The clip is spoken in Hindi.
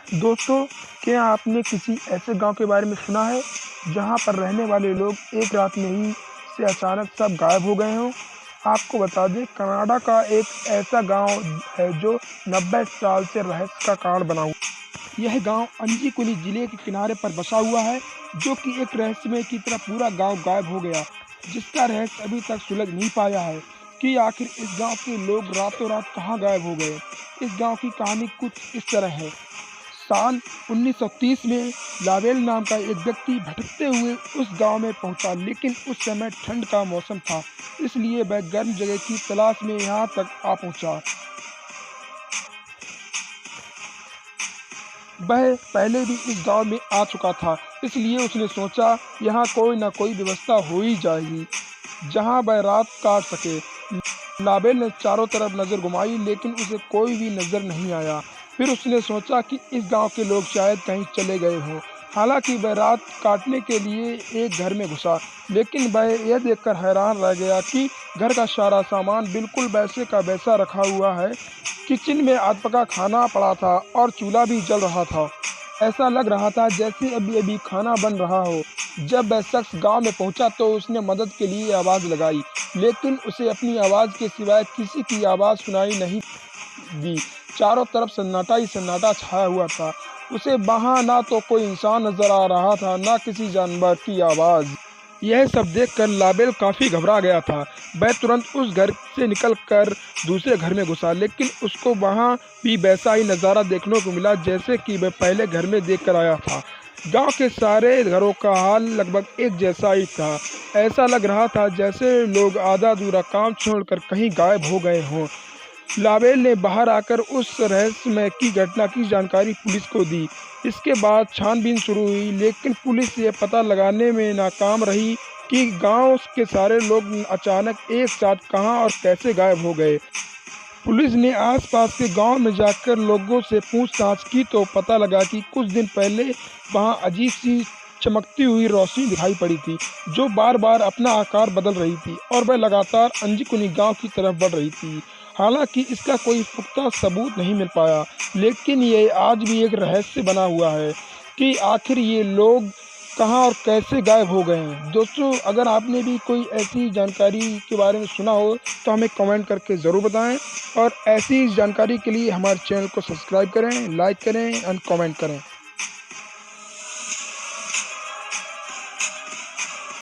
दोस्तों, क्या आपने किसी ऐसे गांव के बारे में सुना है जहां पर रहने वाले लोग एक रात में ही से अचानक सब गायब हो गए हों? आपको बता दें, कनाडा का एक ऐसा गांव है जो 90 साल से रहस्य का कारण बना हुआ है। यह गांव अंजीकुनी जिले के किनारे पर बसा हुआ है, जो कि एक रहस्यमय की तरह पूरा गांव गायब हो गया, जिसका रहस्य अभी तक सुलझ नहीं पाया है कि आखिर इस गांव के लोग रातों रात कहां गायब हो गए। इस गांव की कहानी कुछ इस तरह है। साल 1930 में लावेल नाम का एक व्यक्ति भटकते हुए उस गांव में पहुंचा, लेकिन उस समय ठंड का मौसम था, इसलिए वह गर्म जगह की तलाश में यहां तक आ पहुंचा। वह पहले भी इस गांव में आ चुका था, इसलिए उसने सोचा यहाँ कोई ना कोई व्यवस्था हो ही जाएगी जहां वह रात काट सके। लाबेल ने चारों तरफ नज़र घुमाई, लेकिन उसे कोई भी नज़र नहीं आया। फिर उसने सोचा कि इस गांव के लोग शायद कहीं चले गए हों। हालांकि वह रात काटने के लिए एक घर में घुसा, लेकिन वह यह देखकर हैरान रह गया कि घर का सारा सामान बिल्कुल वैसे का वैसा रखा हुआ है। किचन में आग पका खाना पड़ा था और चूल्हा भी जल रहा था। ऐसा लग रहा था जैसे अभी अभी खाना बन रहा हो। जब वह शख्स गांव में पहुंचा तो उसने मदद के लिए आवाज़ लगाई, लेकिन उसे अपनी आवाज़ के सिवाय किसी की आवाज़ सुनाई नहीं दी। चारों तरफ सन्नाटा ही सन्नाटा छाया हुआ था। उसे वहां ना तो कोई इंसान नजर आ रहा था, ना किसी जानवर की आवाज़। यह सब देखकर लाबेल काफ़ी घबरा गया था। वह तुरंत उस घर से निकलकर दूसरे घर में घुसा, लेकिन उसको वहां भी वैसा ही नज़ारा देखने को मिला जैसे कि वह पहले घर में देख कर आया था। गांव के सारे घरों का हाल लगभग एक जैसा ही था। ऐसा लग रहा था जैसे लोग आधा अधूरा काम छोड़कर कहीं गायब हो गए हों। लावेल ने बाहर आकर उस रहस्यमय की घटना की जानकारी पुलिस को दी। इसके बाद छानबीन शुरू हुई, लेकिन पुलिस ये पता लगाने में नाकाम रही कि गांव के सारे लोग अचानक एक साथ कहां और कैसे गायब हो गए। पुलिस ने आसपास के गांव में जाकर लोगों से पूछताछ की तो पता लगा कि कुछ दिन पहले वहां अजीब सी चमकती हुई रोशनी दिखाई पड़ी थी, जो बार बार अपना आकार बदल रही थी और वह लगातार अंजीकुनी गांव की तरफ बढ़ रही थी। हालांकि इसका कोई पुख्ता सबूत नहीं मिल पाया, लेकिन ये आज भी एक रहस्य बना हुआ है कि आखिर ये लोग कहाँ और कैसे गायब हो गए हैं। दोस्तों, अगर आपने भी कोई ऐसी जानकारी के बारे में सुना हो तो हमें कमेंट करके ज़रूर बताएं, और ऐसी जानकारी के लिए हमारे चैनल को सब्सक्राइब करें, लाइक करें एंड कमेंट करें।